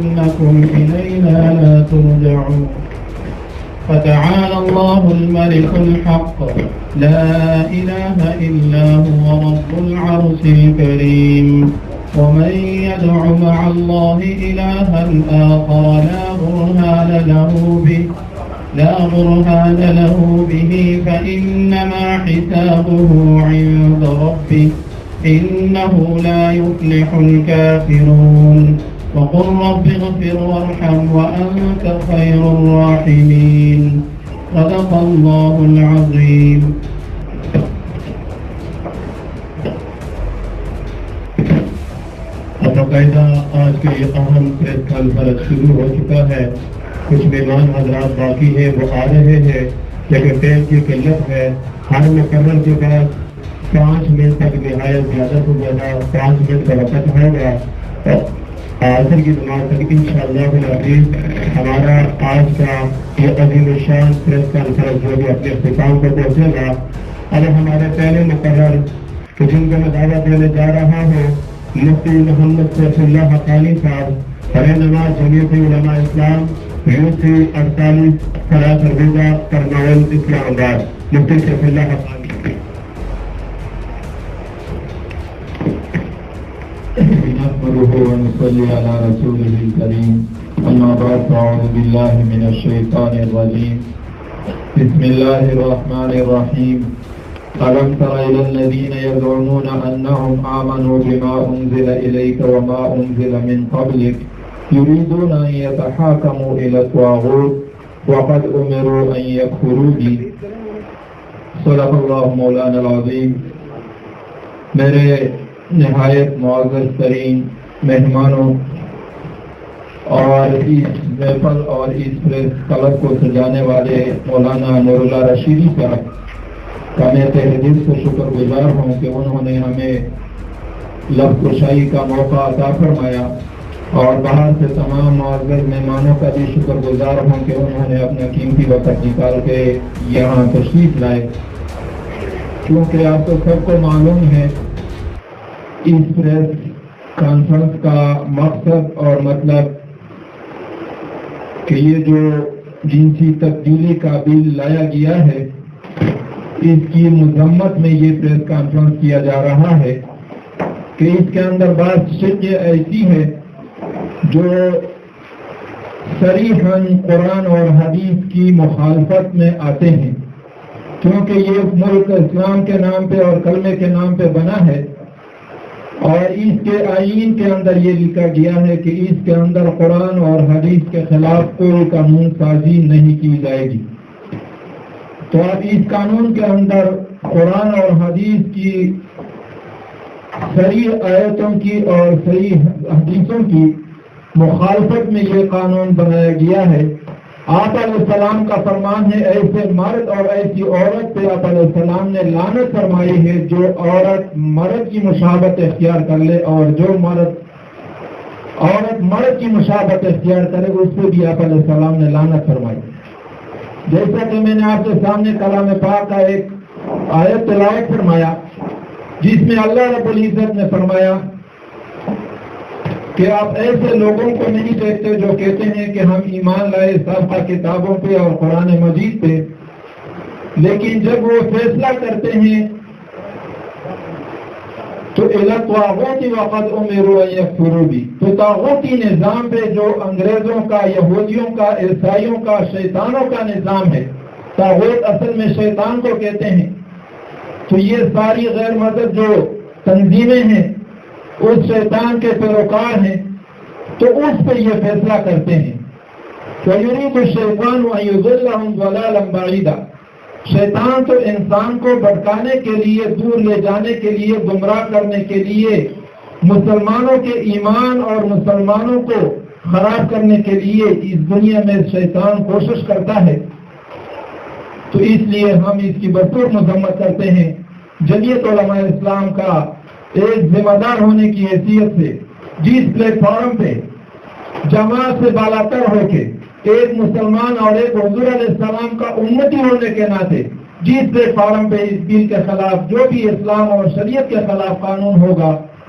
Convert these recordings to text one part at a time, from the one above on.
إنكم إلينا لا ترجعون فتعالى الله الملك الحق لا إله إلا هو رب العرش الكريم ومن يدع مع الله إلها آخر لا برهان له به فإنما حسابه عند ربه إنه لا يفلح الكافرون وقل رب اغفر وارحم وأنت خير الراحمين صدق الله العظيم. باقاعدہ آج کے یہ اہم پریس کانفرنس شروع ہو چکا ہے. کچھ مہمان حضرات باقی ہیں، وہ آ رہے ہیں، لیکن ٹائم کی قلت ہے. ہر مقرر کے بعد 5 منٹ تک نہایت زیادہ سے زیادہ 5 منٹ کا وقت ہوگا. آخر کی نماز تک انشاءاللہ العزیز ہمارا آج کا یہ عظیم الشان پریس کانفرنس جو بھی اپنے اختتام کو پہنچے گا. اب ہمارے پہلے مقرر کہ جن کو میں دعوت دینے جا رہا ہوں، مفتی محمد سیف اللہ حقانی صاحب، رہنما جمعیت علماء اسلام UC 48 فلاح سرگودا کرنول اسلام آباد. مفتی سیف اللہ حقانی. نحمده ونصلي على رسوله الكريم أما بعد فأعوذ بالله من الشيطان الرجيم بسم الله الرحمن الرحيم ألم تر إلى الذين يزعمون أنهم آمنوا بما أنزل إليك وما أنزل من قبلك يريدون أن يتحاكموا إلى الطاغوت وقد أمروا أن يكفروا به. صدق الله مولانا العظيم. میرے نہایت معزز ترین مہمانوں اور اس محفل اور اس پریس کلب کو سجانے والے مولانا نور اللہ رشیدی صاحب کا میں تہ دل سے شکر گزار ہوں کہ انہوں نے ہمیں لفظ کشائی کا موقع عطا فرمایا، اور باہر سے تمام معزز مہمانوں کا بھی شکر گزار ہوں کہ انہوں نے اپنا قیمتی وقت نکال کے یہاں تشریف لائے. کیونکہ آپ کو سب کو معلوم ہے اس پریس کانفرنس کا مقصد اور مطلب کہ یہ جو جنسی تبدیلی کا بل لایا گیا ہے اس کی مذمت میں یہ پریس کانفرنس کیا جا رہا ہے کہ اس کے اندر بعض شیء ایسی ہے جو صریحاً قرآن اور حدیث کی مخالفت میں آتے ہیں. کیونکہ یہ ملک اسلام کے نام پہ اور کلمے کے نام پہ بنا ہے، اور اس کے آئین کے اندر یہ لکھا گیا ہے کہ اس کے اندر قرآن اور حدیث کے خلاف کوئی قانون سازی نہیں کی جائے گی. تو اب اس قانون کے اندر قرآن اور حدیث کی صریح آیتوں کی اور صریح حدیثوں کی مخالفت میں یہ قانون بنایا گیا ہے. آپ علیہ السلام کا فرمان ہے ایسے مرد اور ایسی عورت پہ آپ علیہ السلام نے لعنت فرمائی ہے جو عورت مرد کی مشابہت اختیار کر لے، اور جو عورت مرد کی مشابہت اختیار کرے اس پہ بھی آپ علیہ السلام نے لعنت فرمائی. جیسا کہ میں نے آپ کے سامنے کلام پاک کا ایک آیت تلاوت فرمایا جس میں اللہ رب العزت نے فرمایا کہ آپ ایسے لوگوں کو نہیں دیکھتے جو کہتے ہیں کہ ہم ایمان لائے سابقہ کتابوں پہ اور قرآن مجید پہ، لیکن جب وہ فیصلہ کرتے ہیں تو الطاغوت وقد امروا ان یکفروا بھی، تو طاغوتی نظام پہ جو انگریزوں کا، یہودیوں کا، عیسائیوں کا، شیطانوں کا نظام ہے، طاغوت اصل میں شیطان کو کہتے ہیں. تو یہ ساری غیر مذہب جو تنظیمیں ہیں اس شیطان کے پیروکار ہیں، تو اس پہ یہ فیصلہ کرتے ہیں. وَيُرِيدُ الشَّيْطَانُ أَن يُضِلَّهُمْ ضَلَالًا بَعِيدًا. شیطان تو انسان کو بھٹکانے کے لیے، دور لے جانے کے لیے، گمراہ کرنے کے لیے، مسلمانوں کے ایمان اور مسلمانوں کو خراب کرنے کے لیے اس دنیا میں شیطان کوشش کرتا ہے. تو اس لیے ہم اس کی بھرپور مذمت کرتے ہیں. جمعیت علماء اسلام کا ایک ذمہ دار ہونے کی حیثیت سے جس پلیٹ فارم پہ جماعت سے بالاتر ہو کے ایک مسلمان اور ایک حضور علیہ السلام کا امتی ہونے کے ناطے جس پلیٹ فارم پہ اس بل کے خلاف جو بھی اسلام اور شریعت کے خلاف قانون ہوگا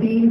3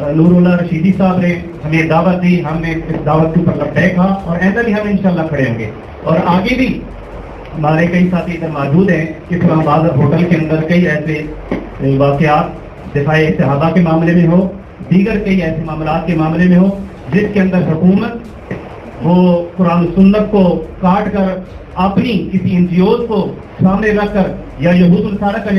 نور اللہ رشیدی صاحب نے ہمیں دعوت دی, ہم نے اس دعوت کے اوپر لبیک کہا اور ایسا بھی ہم انشاءاللہ کھڑے ہوں گے. اور آگے بھی ہمارے کئی ساتھی ادھر موجود ہیں کہ اسلام آباد ہوٹل کے اندر کئی ایسے واقعات دفاع صحابہ کے معاملے میں ہو, دیگر کئی ایسے معاملات کے معاملے میں ہو جس کے اندر حکومت وہ قرآن و سنت کو کاٹ کر اپنی کسی این جی اوز کو سامنے رکھ کر یا یہود النصارہ کا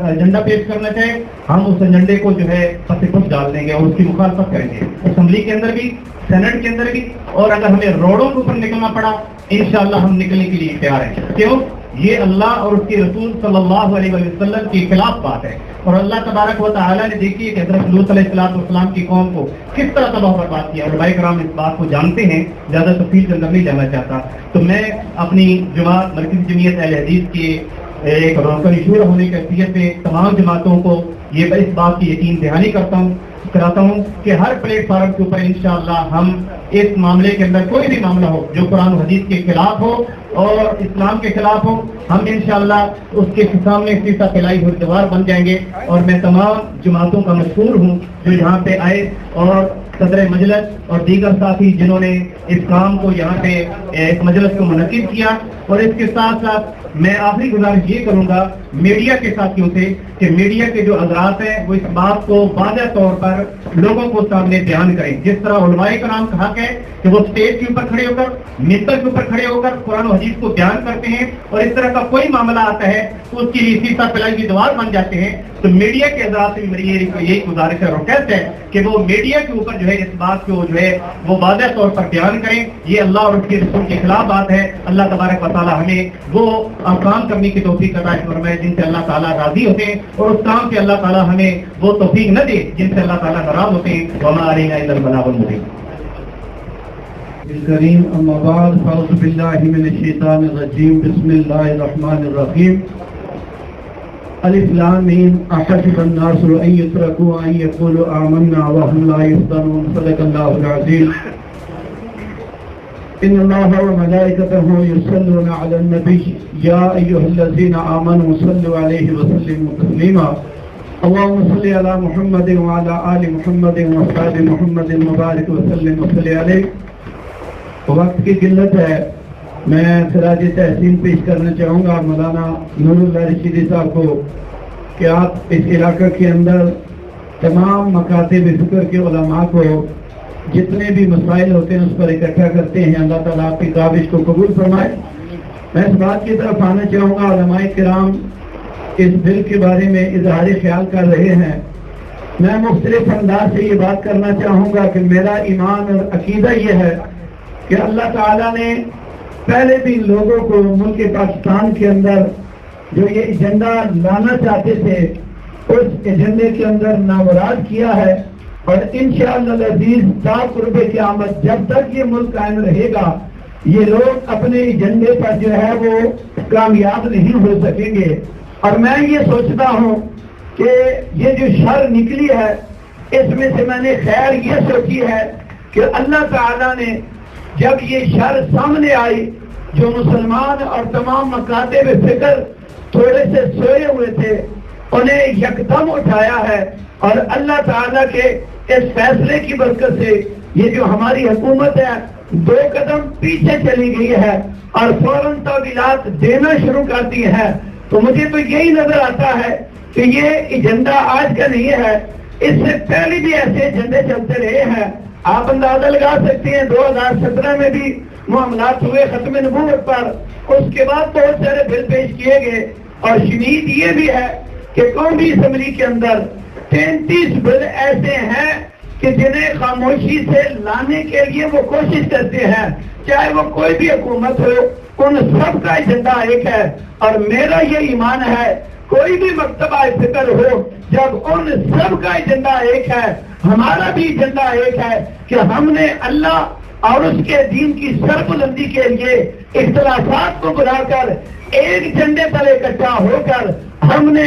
ایجنڈا پیش کرنا چاہے, ہم اس ایجنڈے کو جو ہے پس پش ڈال دیں گے اور اس کی مخالفت کریں گے, اسمبلی کے اندر بھی, سینٹ کے اندر بھی, اور اگر ہمیں روڈوں کے اوپر نکلنا پڑا انشاءاللہ ہم نکلنے کے لیے تیار ہیں. کیوں؟ یہ اللہ اور اس کے رسول صلی اللہ علیہ وسلم کے خلاف بات ہے. اور اللہ تبارک و تعالیٰ نے دیکھی کہ حضرت لوط علیہ السلام کی قوم کو کس طرح تباہ برباد کیا. علماء کرام اس بات کو جانتے ہیں, زیادہ تفصیل کے اندر نہیں جانا چاہتا. تو میں اپنی جماعت مرکزی جمعیت اہل حدیث کے ایک روکن شور ہونے کی حیثیت سے تمام جماعتوں کو یہ اس بات کی یقین دہانی کراتا ہوں کہ ہر پلیٹ فارم کے اوپر انشاءاللہ ہم اس معاملے کے اندر کوئی بھی معاملہ ہو جو قرآن و حدیث کے خلاف ہو اور اسلام کے خلاف ہو, ہم انشاءاللہ اس کے سامنے سیسا پھیلائی ہوئی دیوار بن جائیں گے. اور میں تمام جماعتوں کا مشکور ہوں جو یہاں پہ آئے اور صدر مجلس اور دیگر ساتھی جنہوں نے اس کام کو یہاں پہ اس مجلس کو منعقد کیا. اور اس کے ساتھ ساتھ میں آخری گزارش یہ کروں گا میڈیا کے ساتھیوں سے کہ میڈیا کے جو حضرات ہیں وہ اس بات کو واضح طور پر لوگوں کو سامنے بیان کریں. جس طرح علماء کرام کا حق ہے کہ وہ اسٹیج کے اوپر کھڑے ہو کر, ممبر کے اوپر کھڑے ہو کر قرآن و حدیث کو بیان کرتے ہیں, اور اس طرح کا کوئی معاملہ آتا ہے تو اس کے لیے سیسا پھیلائی ہوئی دیوار بن جاتے ہیں. تو میڈیا کے حضرات سے میری یہی گزارش ہے, ریکویسٹ ہے کہ وہ میڈیا کے اوپر جو ہے اس بات کو جو ہے وہ واضح طور پر بیان کریں. یہ اللہ اور اس کے رسول کے خلاف بات ہے. اللہ تبارک و تعالیٰ ہمیں وہ کام کرنے کی توفیق عطا فرمائے جن سے اللہ تعالیٰ راضی ہوتے ہیں, اور اس کام سے اللہ تعالیٰ ہمیں وہ توفیق نہ دے جن سے اللہ تعالیٰ ناراض ہوتے ہیں. وما علینا الا البلاغ المبین. الكريم أما بعد فأعوذ بالله من الشيطان الرجيم بسم الله الرحمن الرحيم. ألف لام ميم أحسب الناس أن يتركوا أن يقولوا آمنا وهم لا يفتنون. صدق الله العظيم. إن الله وملائكته يصلون على النبي يا أيها الذين آمنوا صلوا عليه وسلموا تسليما. اللهم صل على محمد وعلى آل محمد وأصحاب محمد مبارك وسلم وصل عليه. وقت کی قلت ہے, میں خراج تحسین پیش کرنا چاہوں گا مولانا نور اللہ رشیدی صاحب کو کہ آپ اس علاقہ کے اندر تمام مکاتب فکر کے علماء کو جتنے بھی مسائل ہوتے ہیں اس پر اکٹھا کرتے ہیں. اللہ تعالیٰ آپ کی کاوش کو قبول فرمائے. میں اس بات کی طرف آنا چاہوں گا, علماء کرام اس بل کے بارے میں اظہار خیال کر رہے ہیں. میں مختلف انداز سے یہ بات کرنا چاہوں گا کہ میرا ایمان اور عقیدہ یہ ہے کہ اللہ تعالیٰ نے پہلے بھی لوگوں کو ملک پاکستان کے اندر جو یہ ایجنڈا لانا چاہتے تھے اس ایجنڈے کے اندر نامراد کیا ہے. اور انشاءاللہ العزیز تا قرب قیامت جب تک یہ ملک قائم رہے گا یہ لوگ اپنے ایجنڈے پر جو ہے وہ کامیاب نہیں ہو سکیں گے. اور میں یہ سوچتا ہوں کہ یہ جو شر نکلی ہے اس میں سے میں نے خیر یہ سوچی ہے کہ اللہ تعالیٰ نے جب یہ شر سامنے آئی جو مسلمان اور تمام مکاتب فکر تھوڑے سے سوئے ہوئے تھے انہیں یکدم اٹھایا ہے. اور اللہ تعالیٰ کے اس فیصلے کی برکت سے یہ جو ہماری حکومت ہے 2 قدم پیچھے چلی گئی ہے اور فوراً تحویلات دینا شروع کر دی ہے. تو مجھے تو یہی نظر آتا ہے کہ یہ ایجنڈا آج کا نہیں ہے, اس سے پہلے بھی ایسے ایجنڈے چلتے رہے ہیں. آپ اندازہ لگا سکتے ہیں 2017 میں بھی معاملات ہوئے ختم نبوت پر, اس کے بعد بہت سارے بل پیش کیے گئے. اور شدید یہ بھی ہے کہ قومی اسمبلی کے اندر 33 بل ایسے ہیں کہ جنہیں خاموشی سے لانے کے لیے وہ کوشش کرتے ہیں, چاہے وہ کوئی بھی حکومت ہو, ان سب کا ایجنڈا ایک ہے. اور میرا یہ ایمان ہے کوئی بھی مکتبہ فکر ہو جب ان سب کا ایجنڈا ایک ہے, ہمارا بھی ایجنڈا ایک ہے کہ ہم نے اللہ اور اس کے دین کی سربلندی کے لیے اختلافات کو بلا کر ایک جھنڈے پر اکٹھا ہو کر ہم نے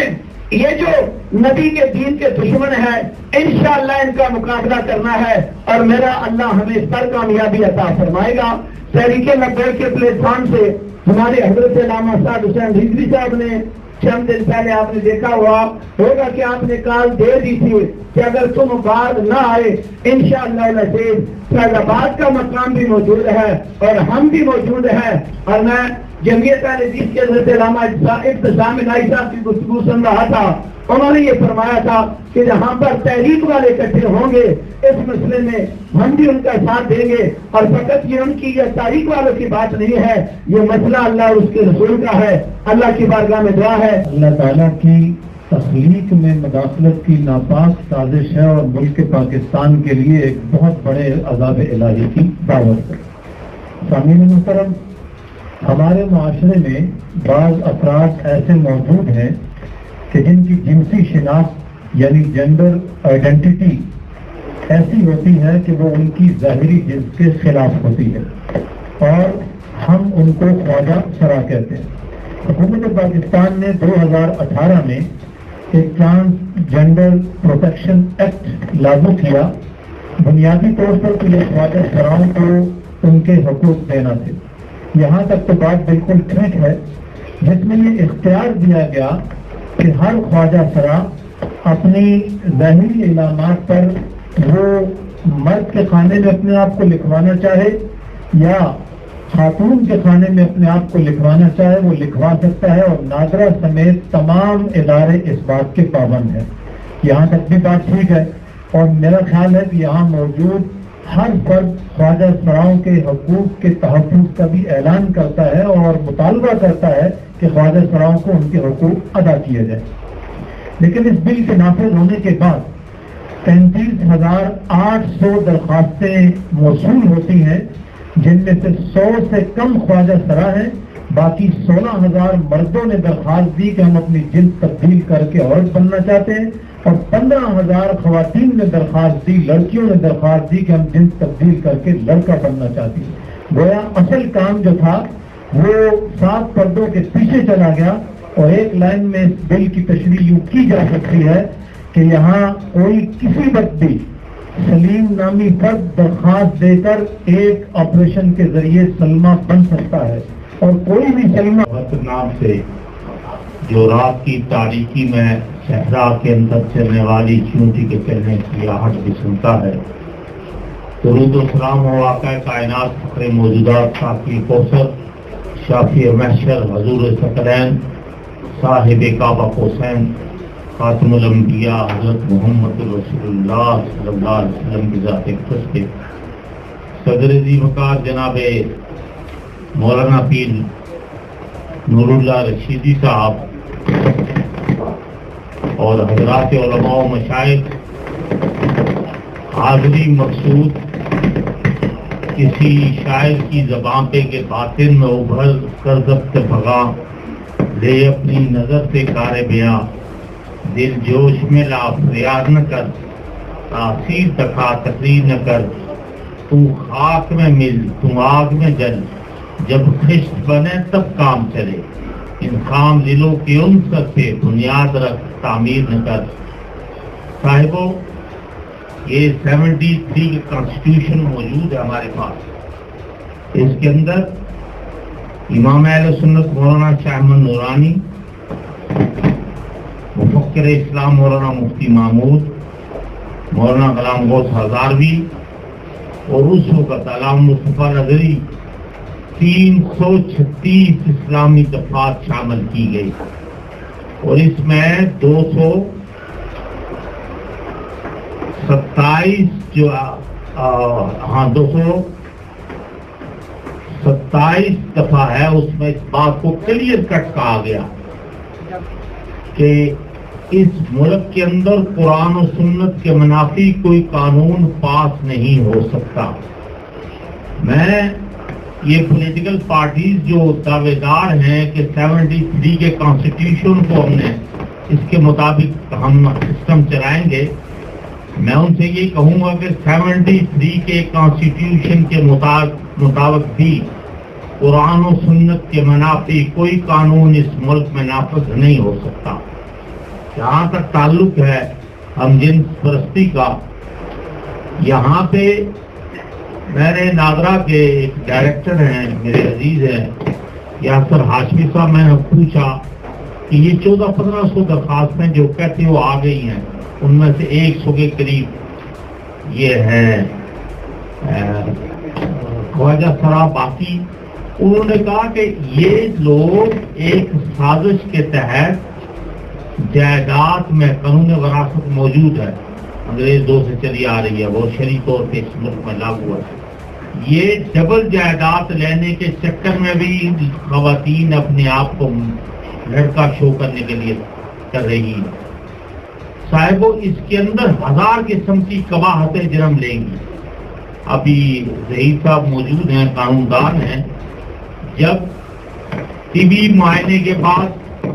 یہ جو نبی کے دین کے دشمن ہیں انشاءاللہ ان کا مقابلہ کرنا ہے. اور میرا اللہ ہمیں اس پر کامیابی عطا فرمائے گا. تحریک لبیک کے پلیٹ فارم سے ہمارے حضرت علامہ سعد حسین رضوی صاحب نے چند دن پہلے آپ نے دیکھا ہوگا کہ آپ نے کال دے دی تھی کہ اگر تم بعد نہ آئے انشاءاللہ العزیز فیض آباد کا مقام بھی موجود ہے اور ہم بھی موجود ہیں. اور میں جمعیت اہل حدیث کے حضرت علامہ ابتسام الہی صاحب کی گفتگو سن رہا تھا. انہوں نے یہ فرمایا تھا کہ جہاں پر تحریک والے اکٹھے ہوں گے اس مسئلے میں ہم بھی ان کا ساتھ دیں گے. اور فقط یہ ان کی یا تحریک والوں کی بات نہیں ہے, یہ مسئلہ اللہ اور اس کے رسول کا ہے. اللہ کی بارگاہ میں دعا ہے اللہ تعالیٰ کی تخلیق میں مداخلت کی ناپاک سازش ہے اور ملک پاکستان کے لیے ایک بہت بڑے عذاب الہی کی دعوت ہے. سامعین محترم, ہمارے معاشرے میں بعض افراد ایسے موجود ہیں کہ جن کی جنسی شناخت یعنی جینڈر آئیڈینٹی ایسی ہوتی ہے کہ وہ ان کی ظاہری جنس کے خلاف ہوتی ہے اور ہم ان کو خواجہ سرا کہتے ہیں. حکومت پاکستان نے 2018 میں ایک ٹرانسجینڈر پروٹیکشن ایکٹ لاگو کیا, بنیادی طور پر یہ خواجہ سراؤں کو ان کے حقوق دینا تھے. یہاں تک تو بات بالکل ٹھیک ہے, جس میں یہ اختیار دیا گیا کہ ہر خواجہ سرا اپنی ظاہری علامات پر وہ مرد کے خانے میں اپنے آپ کو لکھوانا چاہے یا خاتون کے خانے میں اپنے آپ کو لکھوانا چاہے وہ لکھوا سکتا ہے, اور نادرا سمیت تمام ادارے اس بات کے پابند ہیں. یہاں تک بھی بات ٹھیک ہے, اور میرا خیال ہے کہ یہاں موجود ہر فرد خواجہ سراؤں کے حقوق کے تحفظ کا بھی اعلان کرتا ہے اور مطالبہ کرتا ہے کہ خواجہ سراؤں کو ان کے حقوق ادا کیے جائیں. لیکن اس بل کے نافذ ہونے کے بعد 35,800 درخواستیں موصول ہوتی ہیں, جن میں سے 100 سے کم خواجہ سرا ہیں. باقی 16,000 مردوں نے درخواست دی کہ ہم اپنی جنس تبدیل کر کے عورت بننا چاہتے ہیں, اور 15,000 خواتین نے درخواست دی, لڑکیوں نے درخواست دی کہ ہم جنس تبدیل کر کے لڑکا بننا چاہتی ہیں. گویا اصل کام جو تھا وہ 7 پردوں کے پیچھے چلا گیا. اور ایک لائن میں اس بل کی تشریح یوں کی جا سکتی ہے کہ یہاں کوئی کسی وقت بھی سلیم نامی فرد درخواست دے کر ایک آپریشن کے ذریعے سلمہ بن سکتا ہے, اور کوئی بھی سلمہ نام سے جو رات کی تاریکی میں صحرا کے اندر چلنے والی چونٹی کے چلنے کی آہٹ بھی سنتا ہے. درود و سلام ہو آقا کائنات فخر موجودات صافی کوثر شافی محشر حضور ثقلین صاحب کعبہ قوسین خاتم الانبیاء حضرت محمد رسول اللہ صلی اللہ علیہ وسلم کی ذات اقدس کے صدر ذی وقار جناب مولانا پیر نور اللہ رشیدی صاحب اور حضرات علماء و مشائخ, حاضری مقصود کسی شاعر کی زبان پہ کے باطن میں ابھر کر ضبط بھگا لے اپنی نظر سے کار بیاں, دل جوش میں لا فریاد نہ کر, تاثیر دکھا تقریر نہ کر, تو خاک میں مل تم آگ میں جل, جب خشت بنے تب کام چلے, ان خام دلوں کی انصت پہ بنیاد رکھ تعمیر نہ کر. صاحبوں, یہ 73 کا کانسٹیٹیوشن موجود ہے ہمارے پاس. اس کے اندر امام اہل سنت مولانا شاہ احمد نورانی, مفکر اسلام مولانا مفتی محمود, مولانا غلام غوث ہزاروی اور اس وقت علامہ مصطفیٰ نظری 336 اسلامی دفعات شامل کی گئی, اور اس میں 227 دفعہ ہے. اس میں اس بات کو کلیئر کٹ کہا گیا کہ اس ملک کے اندر قرآن و سنت کے منافی کوئی قانون پاس نہیں ہو سکتا. میں یہ پولیٹیکل پارٹیز جو دعوے دار ہیں کہ 73 کے کانسٹیٹیوشن کو ہم نے اس کے مطابق ہم سسٹم چلائیں گے, میں ان سے یہ کہوں گا کہ 73 کے کانسٹیٹیوشن کے مطابق بھی قرآن و سنت کے منافی کوئی قانون اس ملک میں نافذ نہیں ہو سکتا. جہاں تک تعلق ہے ہم جنس پرستی کا, یہاں پہ میں نے ناگرا کے ایک ڈائریکٹر ہیں میرے عزیز ہیں یاسر ہاشمی صاحب, میں نے پوچھا کہ یہ 1400-1500 درخواستیں جو کہتے وہ آ گئی ہیں، ان میں سے 100 کے قریب یہ ہے خواجہ سرا باقی۔ انہوں نے کہا کہ یہ لوگ ایک سازش کے تحت جائیداد میں قانون وراثت موجود ہے، انگریز دور سے چلی آ رہی ہے، بہت شرعی طور پہ اس ملک میں لاگو ہے، یہ ڈبل جائیداد لینے کے چکر میں بھی خواتین اپنے آپ کو لڑکا شو کرنے کے لیے کر رہی ہے۔ صاحبو اس کے اندر 1000 قسم کی قباحتیں جنم لیں گی۔ ابھی ظہیر صاحب موجود ہیں، قانون دان ہیں، جب طبی معائنے کے بعد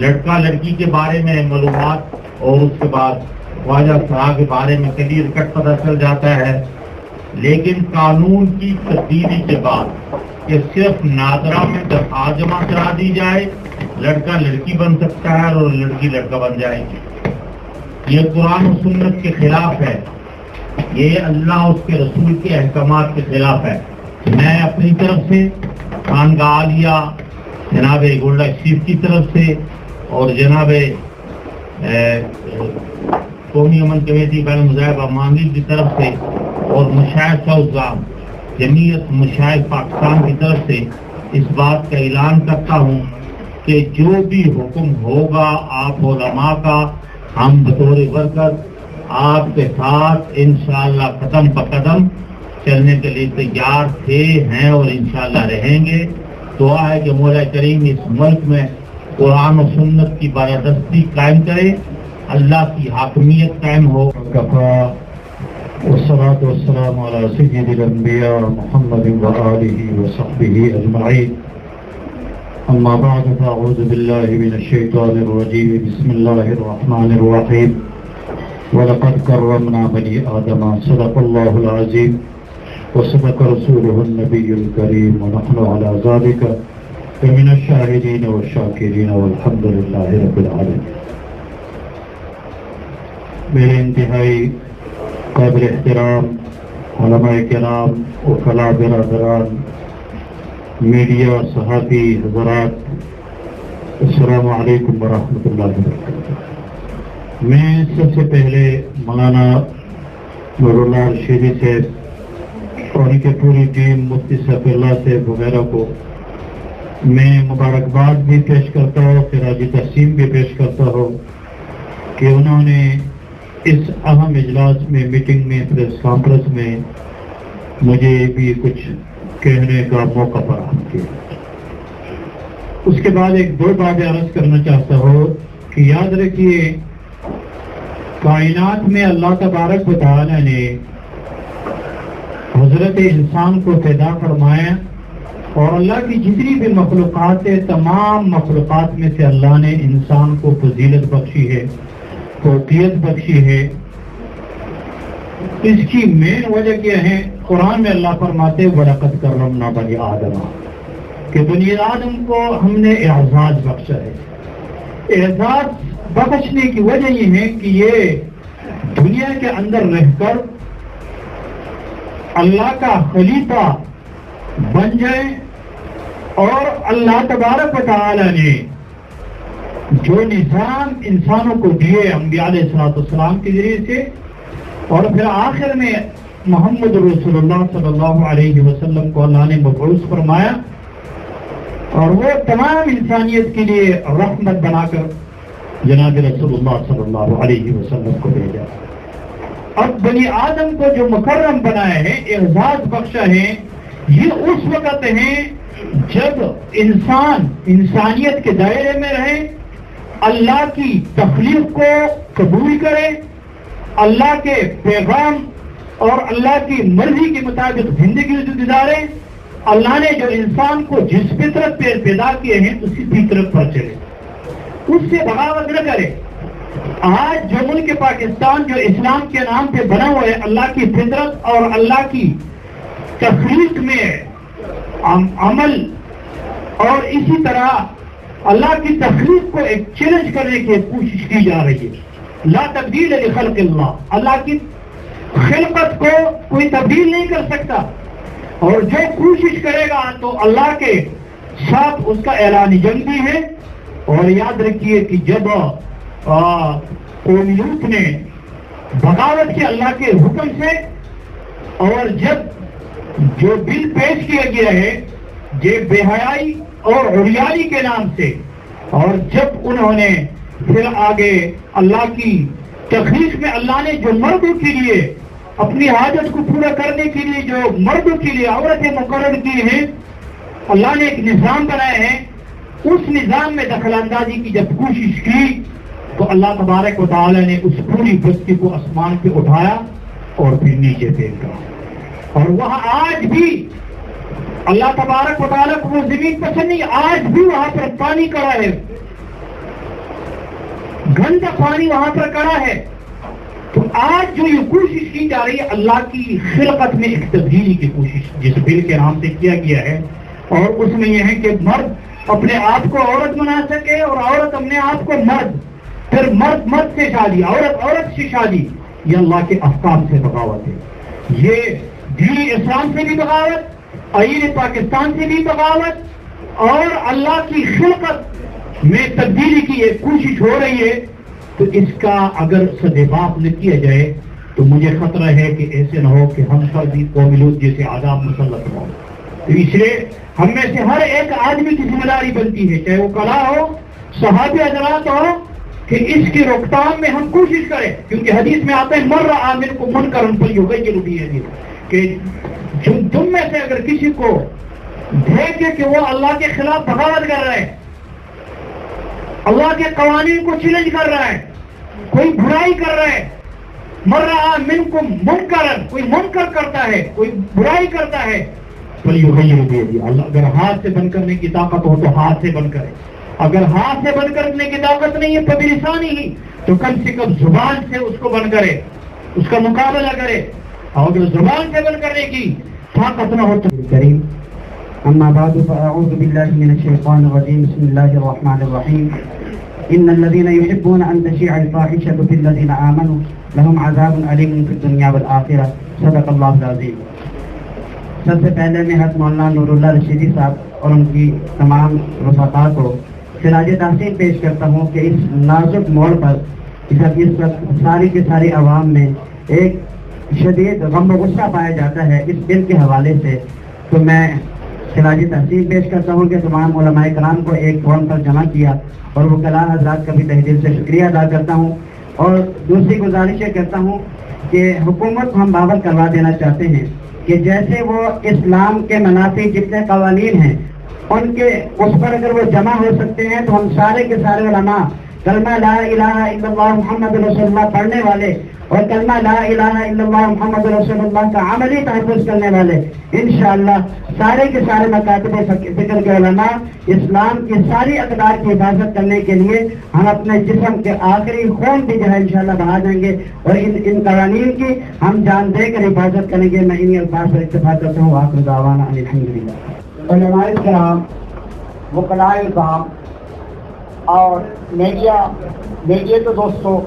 لڑکا لڑکی کے بارے میں معلومات اور اس کے بعد خواجہ سرا کے بارے میں کلیئر کٹ پتہ چل جاتا ہے، لیکن قانون کی تبدیلی کے بعد کہ صرف نادرہ میں درخواست جمع کرا دی جائے، لڑکا لڑکی بن سکتا ہے اور لڑکی لڑکا بن جائے گی۔ یہ قرآن و سنت کے خلاف ہے، یہ اللہ اس کے رسول کے احکامات کے خلاف ہے۔ میں اپنی طرف سے خانقاہ عالیہ جناب گولڈا شریف کی طرف سے اور جناب قومی امن کمیٹی بین المذاہب امامی کی طرف سے اور مشائخ الزام جمعیت مشائخ پاکستان کی طرف سے اس بات کا اعلان کرتا ہوں کہ جو بھی حکم ہوگا آپ علماء کا، ہم بطور ورکر آپ کے ساتھ انشاءاللہ قدم بقدم چلنے کے لیے تیار تھے، ہیں اور انشاءاللہ رہیں گے۔ دعا ہے کہ مولا کریم اس ملک میں قرآن و سنت کی بالادستی قائم کرے، اللہ کی حاکمیت قائم ہو۔ والصلاة والسلام على سيد الأنبياء محمد وآله وصحبه أجمعين، أما بعد فأعوذ بالله من الشيطان الرجيم، بسم الله الرحمن الرحيم، ولقد كرمنا بني آدم، صدق الله العظيم وصدق رسوله النبي الكريم، ونحن على ذلك من الشاهدين والشاكرين والحمد لله رب العالمين۔ میرے انتہائی قابل احترام علماء کرام وفلاح برادران، میڈیا صحافی حضرات، السلام علیکم ورحمۃ اللہ وبرکاتہ۔ میں سب سے پہلے مولانا نور اللہ رشیدی صاحب اور ان کی پوری ٹیم، مفتی سیف اللہ صاحب وغیرہ کو میں مبارکباد بھی پیش کرتا ہوں، خراج تحسین بھی پیش کرتا ہوں کہ انہوں نے اس اہم اجلاس میں، میٹنگ میں، پریس کانفرنس میں مجھے بھی کچھ کہنے کا موقع فراہم کیا۔ اس کے بعد ایک دو باتیں عرض کرنا چاہتا ہوں کہ یاد رکھیے، کائنات میں اللہ تبارک و تعالی نے حضرت انسان کو پیدا فرمایا، اور اللہ کی جتنی بھی مخلوقات ہے، تمام مخلوقات میں سے اللہ نے انسان کو فضیلت بخشی ہے، فوقیت بخشی ہے۔ اس کی مین وجہ کیا ہے؟ قرآن میں اللہ فرماتے وَلَقَدْ كَرَّمْنَا بَنِي آدَمَ، کہ بنی آدم کو ہم نے اعزاز بخشا ہے۔ اعزاز بخشنے کی وجہ یہ ہے کہ یہ دنیا کے اندر رہ کر اللہ کا خلیفہ بن جائے، اور اللہ تبارک و تعالی نے جو نظام انسانوں کو دیے انبیاء علیہ السلام کے ذریعے سے، اور پھر آخر میں محمد رسول اللہ صلی اللہ علیہ وسلم کو اللہ نے مبعوث فرمایا، اور وہ تمام انسانیت کے لیے رحمت بنا کر جناب رسول اللہ صلی اللہ علیہ وسلم کو بھیجا۔ اب بنی آدم کو جو مکرم بنایا ہے، اعزاز بخشا ہے، یہ اس وقت ہے جب انسان انسانیت کے دائرے میں رہے، اللہ کی تخلیق کو قبول کرے، اللہ کے پیغام اور اللہ کی مرضی کے مطابق زندگی گزارے، اللہ نے جو انسان کو جس فطرت پہ پیدا کیے ہیں اسی فطرت پر چلے، اس سے بغاوت نہ کرے۔ آج جو ملک پاکستان جو اسلام کے نام پہ بنا ہوا ہے، اللہ کی فطرت اور اللہ کی تخلیق میں عمل، اور اسی طرح اللہ کی تخلیق کو ایک چیلنج کرنے کی کوشش کی جا رہی ہے۔ لا تبدیل لخلق اللہ، اللہ کی خلقت کو کوئی تبدیل نہیں کر سکتا، اور جو کوشش کرے گا تو اللہ کے ساتھ اس کا اعلان جنگ بھی ہے، اور یاد رکھیے کہ جب قوم لوط نے بغاوت کی اللہ کے حکم سے، اور جب جو بل پیش کیا گیا ہے یہ بے حیائی اور عریانی کے نام سے، اور جب انہوں نے پھر آگے اللہ کی تخلیق میں اللہ نے جو مردوں کے لیے اپنی حاجت کو پورا کرنے کے لیے جو مردوں کے لیے عورتیں مقرر کی ہیں، اللہ نے ایک نظام بنایا ہے، اس نظام میں دخل اندازی کی جب کوشش کی تو اللہ تبارک و تعالی نے اس پوری بستی کو آسمان پہ اٹھایا اور پھر نیچے پھینکا، اور وہاں آج بھی اللہ تبارک و تعالیٰ کو وہ زمین پسند نہیں، آج بھی وہاں پر پانی کڑا ہے، گندا پانی وہاں پر کڑا ہے۔ تو آج جو یہ کوشش کی جا رہی ہے اللہ کی خلقت میں ایک تبدیلی کی کوشش جس بل کے نام سے کیا گیا ہے، اور اس میں یہ ہے کہ مرد اپنے آپ کو عورت بنا سکے اور عورت اپنے آپ کو مرد، پھر مرد مرد سے شادی، عورت عورت سے شادی، یہ اللہ کے احکام سے بغاوت ہے، یہ دین اسلام سے بھی بغاوت، آئین پاکستان سے بھی بغاوت، اور اللہ کی خلقت میں تبدیلی کی ایک کوشش ہو رہی ہے۔ تو اس کا اگر سدباب نہ کیا جائے تو مجھے خطرہ ہے کہ ایسے نہ ہو کہ ہم پر بھی قوم لوط جیسے عذاب مسلط ہو۔ تو اس لیے ہم میں سے ہر ایک آدمی کی ذمہ داری بنتی ہے، چاہے وہ کلا ہو، صحابی حضرات ہو، کہ اس کی روک تھام میں ہم کوشش کریں، کیونکہ حدیث میں آتا ہے مر رہا منکم منکرا فلیغیرہ بیدہ، کہ تم میں سے اگر کسی کو دیکھے کہ وہ اللہ کے خلاف بغاوت کر رہا ہے، اللہ کے قوانین کو چیلنج کر رہا ہے، کوئی برائی کر رہا ہے، مر رہا منکم منکرا، کوئی منکر کرتا ہے، کوئی برائی کرتا ہے، فلیغیرہ بیدہ، اللہ اگر ہاتھ سے بند کرنے کی طاقت ہو تو ہاتھ سے بند کرے، اگر ہاتھ سے بند کرنے کی طاقت نہیں ہے بلسانی ہی تو کم سے کم زبان سے اس کو بند کرے، اس کا مقابلہ کرے، اور اگر زبان سے بند کرنے کی طاقت نہ ہو تو کریم۔ اما بعد فاعوذ باللہ من الشیطان الرجیم، بسم اللہ الرحمن الرحیم۔ ان الذين يحبون ان تشيع الفاحشة في الذين آمنوا لهم عذاب أليم في الدنيا والآخرة، صدق اللہ العظیم۔ سب سے پہلے میں حضرت مولانا نور اللہ رشیدی صاحب اور ان کی تمام رفقا کو خراج تحسین پیش کرتا ہوں کہ اس نازک موڑ پر اس وقت ساری کی ساری عوام میں ایک شدید غم و غصہ پایا جاتا ہے اس دل کے حوالے سے، تو میں خراج تحسین پیش کرتا ہوں کہ تمام علماء کرام کو ایک فون پر جمع کیا، اور وہ کلام حضرات کا بھی تہ دل سے شکریہ ادا کرتا ہوں۔ اور دوسری گزارش یہ کرتا ہوں کہ حکومت کو ہم باور کروا دینا چاہتے ہیں کہ جیسے وہ اسلام کے منافی جتنے قوانین ہیں ان کے اس پر اگر وہ جمع ہو سکتے ہیں تو ہم سارے کے سارے علماء کلمہ لا الہ الا اللہ محمد رسول اللہ پڑھنے والے اور کلمہ لا الہ الا اللہ محمد رسول اللہ کا عملی تحفظ کرنے والے انشاءاللہ سارے کے سارے مکاتب فکر کے علماء اسلام کی ساری اقدار کی حفاظت کرنے کے لیے ہم اپنے جسم کے آخری خون بھی جو ہے انشاءاللہ بہا دیں گے، اور ان قوانین کی ہم جان دے کر حفاظت کریں گے۔ میں انہی الفاظ پر اتفاق کرتا ہوں، آخر دعوانا ان الحمدللہ۔ علماء کرام، وکلاء کرام اور میڈیا کے دوستوں،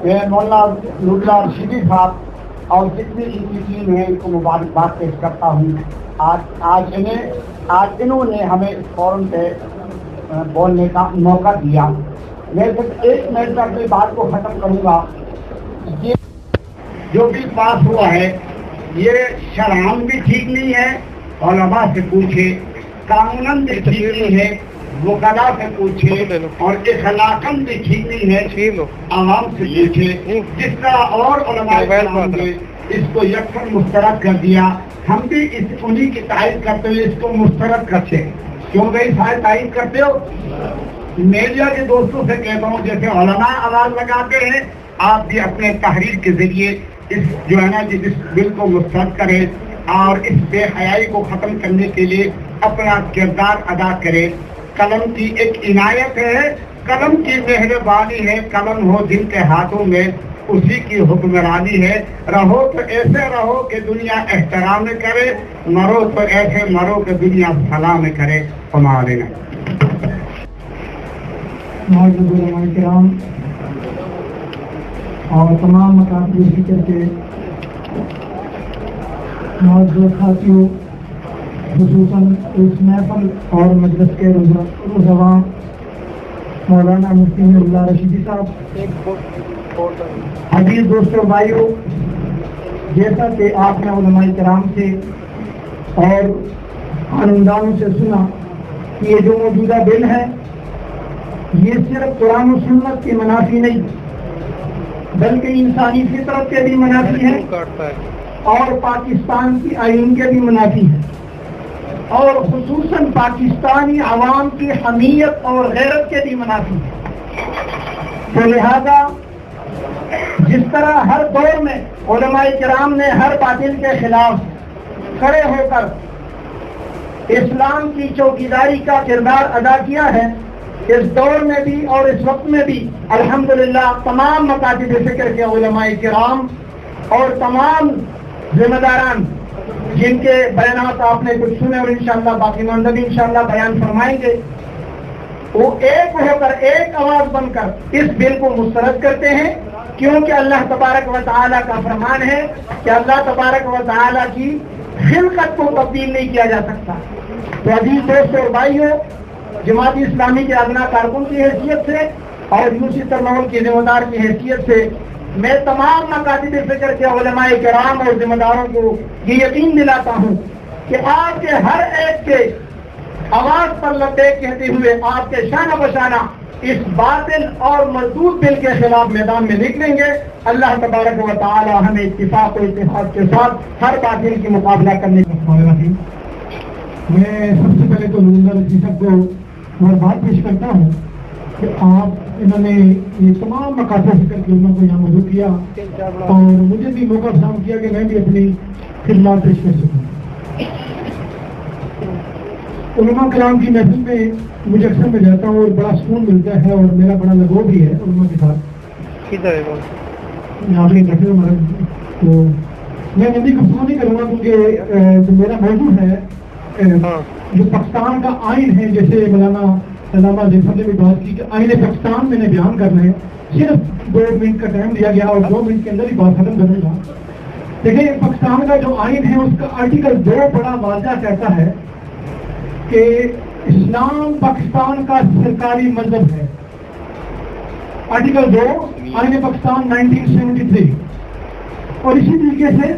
میں مولانا نور اللہ رشیدی صاحب اور جتنی ان کی ٹیم ہے ان کو مبارکباد پیش کرتا ہوں۔ آج انہوں نے ہمیں اس فورم پہ بولنے کا موقع دیا۔ میں صرف ایک منٹ میں اپنی بات کو ختم کروں گا۔ یہ جو بھی پاس ہوا ہے یہ شرعاً بھی ٹھیک نہیں ہے، علماء سے پوچھے، قانوناً بھی ٹھیک نہیں ہے، وکلاء سے پوچھے، اور اخلاقاً بھی ٹھیک نہیں ہے، عوام سے پوچھے۔ جس طرح اور علماء کرام نے اس کو یکساں مسترد کر دیا، ہم بھی انہی کی تائید کرتے ہوئے اس کو مسترد کرتے ہیں۔ کیوں بھائی سارے تائید کرتے ہو؟ میڈیا کے دوستوں سے کہتا ہوں جیسے علماء آواز لگاتے ہیں، آپ بھی اپنے تحریر کے ذریعے اس جو ہے نا اس بل کو مسترد کریں اور اس بے حیائی کو ختم کرنے کے لیے اپنا کردار ادا کریں۔ قلم کی ایک عنایت ہے، قلم کی مہربانی ہے، قلم ہو جن کے ہاتھوں میں اسی کی حکمرانی ہے۔ رہو تو ایسے رہو کہ دنیا احترام کرے، مرو تو ایسے مرو کہ دنیا سلام کرے۔ ہمارے معزز علماء کرام اور تمام مکاتب فکر کے معزز ساتھیوں، خصوصاً اس محفل اور مجلس کے رضوان مولانا مفتی اللہ رشیدی صاحب. عزیز دوستوں بھائیوں، جیسا کہ آپ نے علماء کرام سے اور قانوندانوں سے سنا کہ یہ جو موجودہ بل ہے یہ صرف قرآن و سنت کے منافی نہیں بلکہ انسانی فطرت کے بھی منافی ہے اور پاکستان کی آئین کے بھی منافی ہے اور خصوصاً پاکستانی عوام کی حمیت اور غیرت کے بھی منافی ہے. تو لہذا جس طرح ہر دور میں علماء کرام نے ہر باطل کے خلاف کھڑے ہو کر اسلام کی چوکیداری کا کردار ادا کیا ہے، اس دور میں بھی اور اس وقت میں بھی الحمدللہ تمام مکاتب فکر کے علماء کرام اور تمام ذمہ داران جن کے بیانات آپ نے کچھ سنے اور انشاءاللہ باقی مندہ بھی انشاءاللہ بیان فرمائیں گے، وہ ایک ہو کر ایک آواز بن کر اس بل کو مسترد کرتے ہیں، کیونکہ اللہ تبارک و تعالیٰ کا فرمان ہے کہ اللہ تبارک و تعالیٰ کی خلقت کو تبدیل نہیں کیا جا سکتا. تو عزیز دوستوں اور بھائیوں، جماعت اسلامی کے ادنا کارکن کی حیثیت سے اور یوسی ترنول کے ذمہ دار کی حیثیت سے میں تمام مکاتب فکر کے علماء کرام اور ذمہ داروں کو یہ یقین دلاتا ہوں کہ آپ کے ہر ایک کے آواز پر لبیک کہتے ہوئے آپ کے شانہ بشانہ اس باطل اور مردود بل کے خلاف میدان میں نکلیں گے. اللہ تبارک و تعالی ہمیں اتفاق و اتحاد کے ساتھ ہر باطل کی مقابلہ کرنے کا موقع دے. میں سب سے پہلے تو نور اللہ رشیدی صاحب کو مبارکباد پیش کرتا ہوں کہ آپ انہوں نے یہ تمام مکاتب فکر کے علماء کو یہاں موجود کیا اور مجھے بھی موقع فراہم کیا کہ میں بھی اپنی خدمات پیش کر سکوں. علماء کرام کی محفل میں مجھے اکثر میں جاتا ہوں اور بڑا سکون ملتا ہے اور میرا بڑا لگاؤ بھی ہے علماء کے ساتھ. تو میں ہندی گفتگو نہیں کروں گا کیونکہ جو میرا موضوع ہے جو پاکستان کا آئین ہے، جیسے مولانا علامہ ظفر نے بھی بات کی کہ آئین پاکستان میں نے بیان کرنا ہے. صرف 2 منٹ کا ٹائم دیا گیا اور 2 منٹ کے اندر ہی بات ختم کروں گا. دیکھیں، پاکستان کا جو آئین ہے اس کا آرٹیکل 2 بڑا واضح کہتا ہے کہ اسلام پاکستان کا سرکاری مذہب ہے. آرٹیکل 2 آئین پاکستان 1973. اور اسی طریقے سے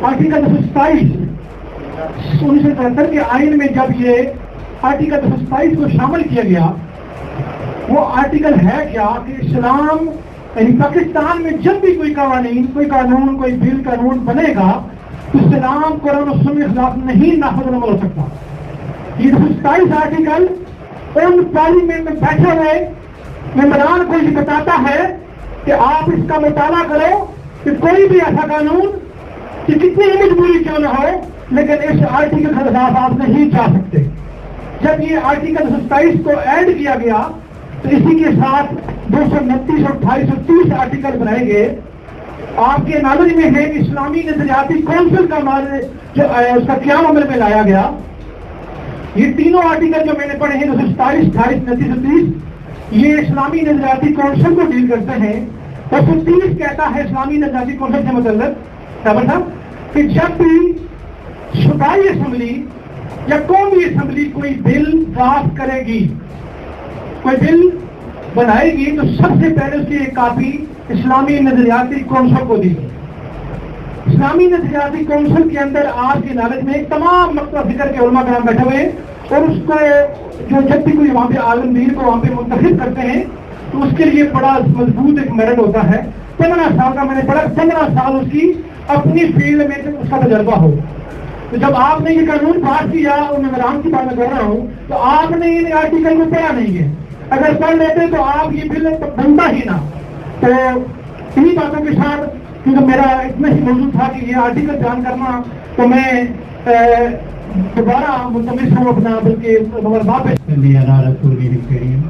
آرٹیکل 27 1973 کے آئین میں جب یہ آرٹیکل 27 کو شامل کیا گیا، وہ آرٹیکل ہے کیا کہ اسلام یعنی پاکستان میں جب بھی کوئی قوانین، کوئی قانون، کوئی بل قانون بنے گا تو اسلام قرآن و سنت کے خلاف نہیں نافذ عمل ہو سکتا. یہ 27 آرٹیکل ان پارلیمنٹ میں بیٹھے ہوئے ممبران کو یہ بتاتا ہے کہ آپ اس کا مطالعہ کرو کہ کوئی بھی ایسا قانون کہ کتنی مجبوری کیوں نہ ہو لیکن اس آرٹیکل کے خلاف آپ نہیں جا سکتے. جب یہ آرٹیکل 27 کو ایڈ کیا گیا تو اسی کے ساتھ 229 اور 2830 آرٹیکل بنائے گئے. آپ کے نالج میں ہے اسلامی نظریاتی کونسل کا جو اس کا قیام عمل میں لایا گیا. یہ تینوں آرٹیکل جو میں نے پڑھے ہیں 227 28 29 30 یہ اسلامی نظریاتی کونسل کو ڈیل کرتے ہیں. 230 کہتا ہے اسلامی نظریاتی کونسل سے متعلق کہ جب بھی صوبائی اسمبلی یا قومی اسمبلی کوئی بل ڈرافٹ کرے گی، کوئی بل بنائے گی تو سب سے پہلے اس کی ایک کاپی اسلامی نظریاتی کونسل کو دی. اسلامی نظریاتی کونسل کے اندر آپ کی نالج میں تمام مکتب فکر کے علماء کرام بیٹھے ہوئے اور اس کو جو جب بھی کوئی وہاں پہ عالمگیر کو وہاں پہ منتخب کرتے ہیں تو اس کے لیے بڑا مضبوط ایک میرٹ ہوتا ہے. 15 سال کا میں نے پڑھا، 15 سال اس کی اپنی فیلڈ میں اس کا تجربہ ہو. تو جب آپ نے یہ قانون پاس کیا اور میں رام کی بات میں کر رہا ہوں تو آپ نے ان آرٹیکل کو پڑھا نہیں ہے. اگر پڑھ لیتے تو آپ یہ بل بنتا ہی نہ. تو انہیں باتوں کے ساتھ کیونکہ میرا اتنا ہی موضوع تھا کہ یہ آرٹیکل بیان کرنا تو میں دوبارہ ملتمس ہوں اپنا بلکہ مبارکباد پیش کرنے علی رسول الکریم.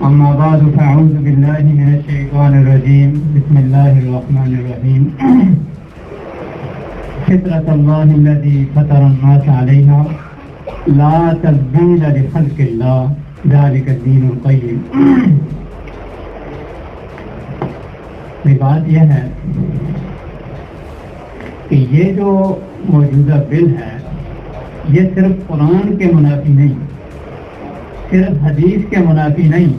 اما بعد فاعوذ باللہ من الشیطان الرجیم بسم اللہ الرحمن الرحیم. فطرة الله الذي فطر الناس عليها لا تبديل لخلق الله ذلك الدين القيم. بات یہ ہے کہ یہ جو موجودہ بل ہے یہ صرف قرآن کے منافی نہیں صرف حدیث کے منافی نہیں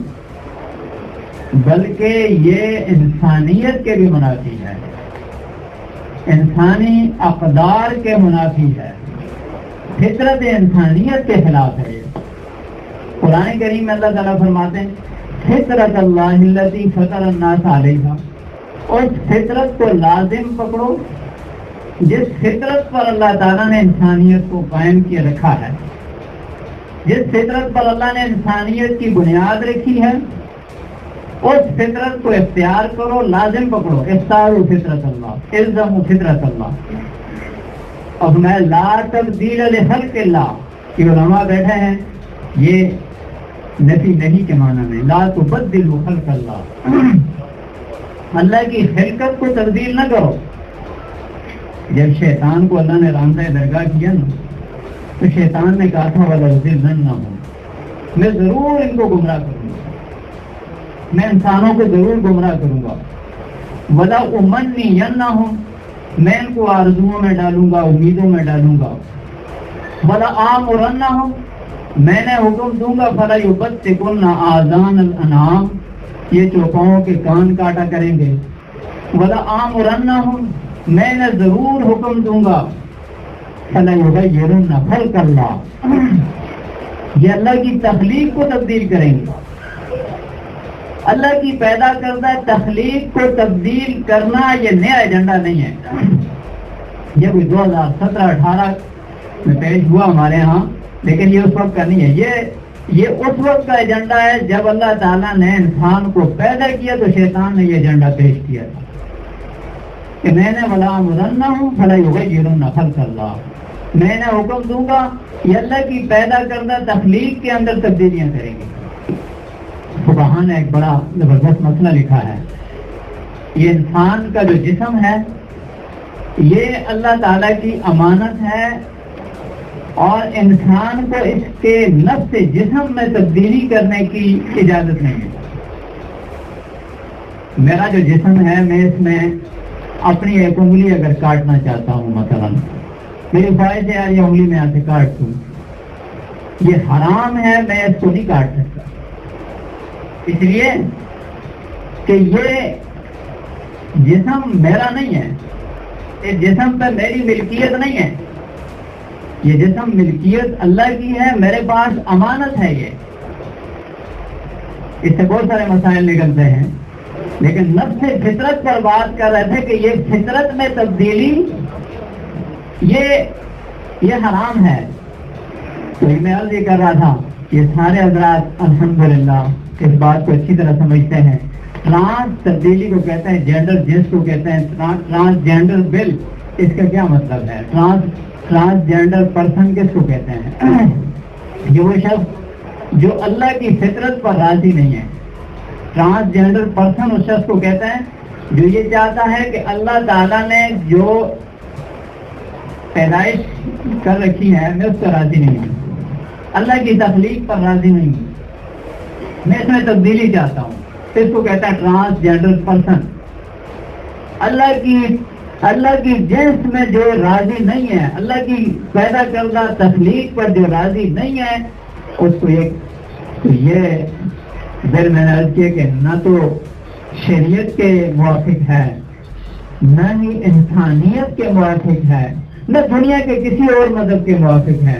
بلکہ یہ انسانیت کے بھی منافی ہے، انسانی اقدار کے منافی ہے، فطرت انسانیت کے خلاف ہے۔ قرآن کریم میں اللہ تعالیٰ فرماتے ہیں فطرت اللہ التی فطر الناس علیہا، اس فطرت کو لازم پکڑو جس فطرت پر اللہ تعالیٰ نے انسانیت کو قائم کیے رکھا ہے، جس فطرت پر اللہ نے انسانیت کی بنیاد رکھی ہے، اس فطرت کو اختیار کرو، لازم پکڑو۔ اختاروا فطرت اللہ، الزموا فطرت اللہ۔ اب میں لا تبدیل لخلق اللہ، یہ علماء بیٹھے ہیں، یہ نفی نہیں کے معنی میں، لا تبدلوا خلق اللہ، اللہ کی خلقت کو تبدیل نہ کرو۔ جب شیطان کو اللہ نے راندہ درگاہ کیا نا تو شیطان نے کہا تھا وَلَأُضِلَّنَّهُمْ، میں ضرور ان کو گمراہ کروں گا، میں انسانوں کو ضرور گمراہ کروں گا۔ وَلَأُمَنِّيَنَّهُمْ، میں ان کو آرزوؤں میں ڈالوں گا، امیدوں میں ڈالوں گا۔ وَلَآمُرَنَّهُمْ، میں نے حکم دوں گا فَلَيُبَتِّكُنَّ آذَانَ الْأَنْعَامِ، یہ چوپاؤں کے کان کاٹا کریں گے۔ وَلَآمُرَنَّهُمْ، میں نے ضرور حکم دوں گا فَلَيُغَيِّرُنَّ خَلْقَ اللَّهِ، یہ اللہ کی تخلیق کو تبدیل کریں گے۔ اللہ کی پیدا کردہ تخلیق کو تبدیل کرنا یہ نیا ایجنڈا نہیں ہے، یہ کوئی 2017-18 میں پیش ہوا ہمارے ہاں، لیکن یہ اس وقت کا نہیں ہے، یہ اس وقت کا ایجنڈا ہے جب اللہ تعالیٰ نے انسان کو پیدا کیا تو شیطان نے یہ ایجنڈا پیش کیا تھا کہ میں نے وَلَآمُرَنَّهُمْ فَلَيُغَيِّرُنَّ خَلْقَ اللَّهِ، میں نے حکم دوں گا یہ اللہ کی پیدا کردہ تخلیق کے اندر تبدیلیاں کریں گے۔ فقہاء نے ایک بڑا زبردست مسئلہ لکھا ہے، یہ انسان کا جو جسم ہے یہ اللہ تعالیٰ کی امانت ہے اور انسان کو اس کے نفس جسم میں تبدیلی کرنے کی اجازت نہیں ہے۔ میرا جو جسم ہے میں اس میں اپنی ایک انگلی اگر کاٹنا چاہتا ہوں، مثلا میری خواہش ہے یار یہ انگلی میں آتے کاٹ دوں، یہ حرام ہے، میں اس کو نہیں کاٹ سکتا، اس لیے کہ یہ جسم میرا نہیں ہے، اس جسم پہ میری ملکیت نہیں ہے، یہ جسم ملکیت اللہ کی ہے، میرے پاس امانت ہے۔ یہ اس سے بہت سارے مسائل نکلتے ہیں، لیکن نفس فطرت پر بات کر رہے تھے کہ یہ فطرت میں تبدیلی یہ حرام ہے۔ تو میں عرض یہ کر رہا تھا، یہ سارے حضرات الحمدللہ اس بات کو اچھی طرح سمجھتے ہیں۔ ٹرانس تبدیلی کو کہتے ہیں، جینڈر جنس کو کہتے ہیں، ٹرانسجینڈر بل، اس کا کیا مطلب ہے؟ ٹرانسجینڈر پرسن کس کو کہتے ہیں؟ یہ وہ شخص جو اللہ کی فطرت پر راضی نہیں ہے۔ ٹرانسجینڈر پرسن اس شخص کو کہتے ہیں جو یہ چاہتا ہے کہ اللہ تعالیٰ نے جو پیدائش کر رکھی ہے میں اس پر راضی نہیں ہوں، اللہ کی تخلیق پر راضی نہیں ہوں، میں اس میں تبدیلی چاہتا ہوں، اس کو کہتا ہے ٹرانسجینڈر پرسن۔ اللہ کی جنس میں جو راضی نہیں ہے، اللہ کی پیدا کردہ تخلیق پر جو راضی نہیں ہے، اس کو یہ دل میں نے عرض کیا کہ نہ تو شریعت کے موافق ہے، نہ ہی انسانیت کے موافق ہے، نہ دنیا کے کسی اور مذہب کے موافق ہے۔